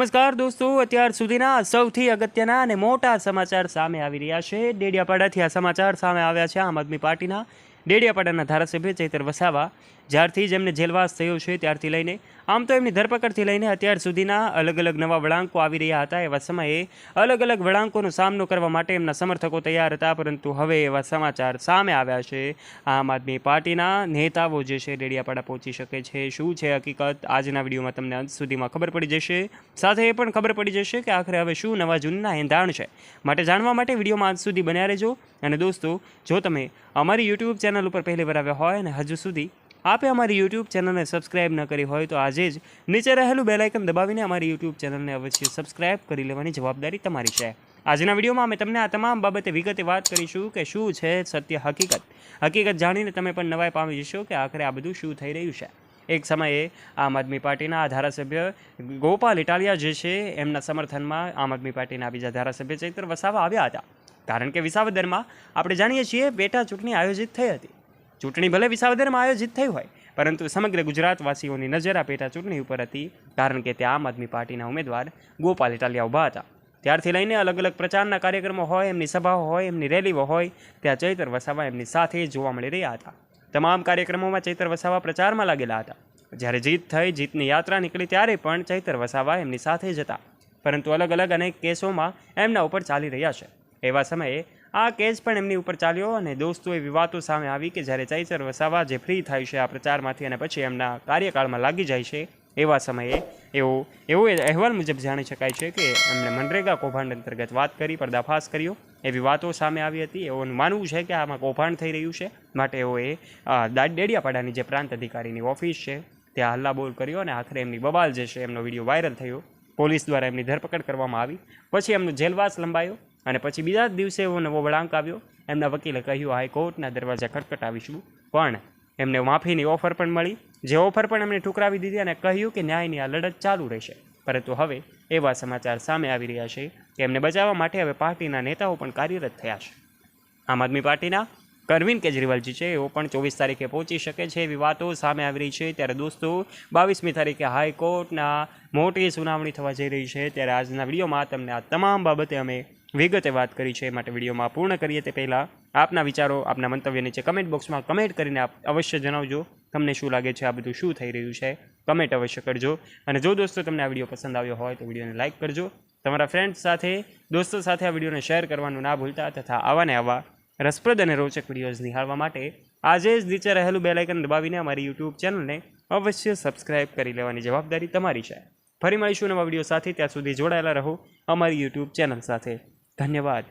નમસ્કાર દોસ્તો, અત્યાર સુધીના સૌથી અગત્યના અને મોટા સમાચાર સામે આવી રહ્યા છે। ડેડિયાપાડાથી આ સમાચાર સામે આવ્યા છે। આમ આદમી પાર્ટીના ડેડિયાપાડાના ધારાસભ્ય ચૈતર વસાવા જ્યારથી જ એમને જેલવાસ થયો છે ત્યારથી લઈને આમ તો એમની ધરપકડથી લઈને અત્યાર સુધીના અલગ અલગ નવા વળાંકો આવી રહ્યા હતા। એવા સમયે અલગ અલગ વળાંકોનો સામનો કરવા માટે એમના સમર્થકો તૈયાર હતા, પરંતુ હવે એવા સમાચાર સામે આવ્યા છે। આમ આદમી પાર્ટીના નેતાઓ જે છે ડેડિયાપાડા પહોંચી શકે છે। શું છે હકીકત, આજના વિડીયોમાં તમને અંત સુધીમાં ખબર પડી જશે। સાથે એ પણ ખબર પડી જશે કે આખરે હવે શું નવા જૂનના એંધાણ છે। માટે જાણવા માટે વિડીયોમાં અંત સુધી બન્યા રહેજો। અને દોસ્તો, જો તમે અમારી યુટ્યુબ ચેનલ ઉપર પહેલી વાર આવ્યા હોય અને હજુ સુધી આપે અમારી યુટ્યુબ ચેનલને સબસ્ક્રાઇબ ન કરી હોય તો આજે જ નીચે રહેલું બેલ આઇકન દબાવીને અમારી યુટ્યુબ ચેનલને અવશ્ય સબસ્ક્રાઇબ કરી લેવાની જવાબદારી તમારી છે। આજના વિડીયોમાં અમે તમને આ તમામ બાબતે વિગતે વાત કરીશું કે શું છે સત્ય હકીકત જાણીને તમે પણ નવાઈ પામી જશો કે આખરે આ બધું શું થઈ રહ્યું છે। એક સમયે આમ આદમી પાર્ટીના ધારાસભ્ય ગોપાલ ઇટાલિયા જે છે એમના સમર્થનમાં આમ આદમી પાર્ટીના બીજા ધારાસભ્ય ચૈતર વસાવા આવ્યા હતા, કારણ કે વિસાવદરમાં આપણે જાણીએ છીએ પેટા ચૂંટણી આયોજિત થઈ હતી। ચૂંટણી ભલે વિસાવદરમાં આયોજિત થઈ હોય, પરંતુ સમગ્ર ગુજરાતવાસીઓની નજર આ પેટા ચૂંટણી ઉપર હતી, કારણ કે ત્યાં આમ આદમી પાર્ટીના ઉમેદવાર ગોપાલ ઇટાલિયા ઊભા હતા। ત્યારથી લઈને અલગ અલગ પ્રચારના કાર્યક્રમો હોય, એમની સભાઓ હોય, એમની રેલીઓ હોય, ત્યાં ચૈતર વસાવા એમની સાથે જોવા મળી રહ્યા હતા। તમામ કાર્યક્રમોમાં ચૈતર વસાવા પ્રચારમાં લાગેલા હતા। જ્યારે જીત થઈ, જીતની યાત્રા નીકળી ત્યારે પણ ચૈતર વસાવા એમની સાથે જ હતા, પરંતુ અલગ અલગ અનેક કેસોમાં એમના ઉપર ચાલી રહ્યા છે। એવા સમયે આ કેસ પણ એમની ઉપર ચાલ્યો અને દોસ્તો એવી વાતો સામે આવી કે જ્યારે ચૈતર વસાવા જે ફ્રી થાય છે આ પ્રચારમાંથી અને પછી એમના કાર્યકાળમાં લાગી જાય છે, એવા સમયે એવો અહેવાલ મુજબ જાણી શકાય છે કે એમણે મનરેગા કૌભાંડ અંતર્ગત વાત કરી, પર્દાફાશ કર્યો, એવી વાતો સામે આવી હતી। એઓનું માનવું છે કે આમાં કૌભાંડ થઈ રહ્યું છે, માટે એઓએ ડેડિયાપાડાની જે પ્રાંત અધિકારીની ઓફિસ છે ત્યાં હલ્લાબોલ કર્યો અને આખરે એમની બબાલ જે છે એમનો વિડીયો વાયરલ થયો। પોલીસ દ્વારા એમની ધરપકડ કરવામાં આવી, પછી એમનો જેલવાસ લંબાયો અને પછી બીજા જ દિવસે એવો નવો વળાંક આવ્યો। એમના વકીલે કહ્યું હાઈકોર્ટના દરવાજા ખટખટાવીશું, પણ એમને માફીની ઓફર પણ મળી, જે ઓફર પણ એમણે ઠુકરાવી દીધી અને કહ્યું કે ન્યાયની આ લડત ચાલુ રહેશે। પરંતુ હવે એવા સમાચાર સામે આવી રહ્યા છે કે એમને બચાવવા માટે હવે પાર્ટીના નેતાઓ પણ કાર્યરત થયા છે। આમ આદમી પાર્ટીના અરવિંદ કેજરીવાલજી છે એઓ પણ 24 તારીખે પહોંચી શકે છે, એવી વાતો સામે આવી રહી છે। ત્યારે દોસ્તો, 22મી તારીખે હાઈકોર્ટના મોટી સુનાવણી થવા જઈ રહી છે। ત્યારે આજના વિડીયોમાં તમને આ તમામ બાબતે અમે વિગતે વાત કરી છે, માટે વિડીયોમાં પૂર્ણ કરીએ તે પહેલાં આપના વિચારો, આપના મંતવ્ય નીચે કમેન્ટ બોક્સમાં કમેન્ટ કરીને આપ અવશ્ય જણાવજો તમને શું લાગે છે, આ બધું શું થઈ રહ્યું છે, કમેન્ટ અવશ્ય કરજો। અને જો દોસ્તો તમને આ વિડીયો પસંદ આવ્યો હોય તો વિડીયોને લાઇક કરજો, તમારા ફ્રેન્ડ્સ સાથે, દોસ્તો સાથે આ વિડીયોને શેર કરવાનું ના ભૂલતા, તથા આવા રસપ્રદ અને રોચક વિડીયોઝ નિહાળવા માટે આજે જ નીચે રહેલું બેલ આઇકન દબાવીને અમારી યુટ્યુબ ચેનલને અવશ્ય સબસ્ક્રાઇબ કરી લેવાની જવાબદારી તમારી છે। ફરી મળીશું નવા વિડીયો સાથે, ત્યાં સુધી જોડાયેલા રહો અમારી યુટ્યુબ ચેનલ સાથે। ધન્યવાદ।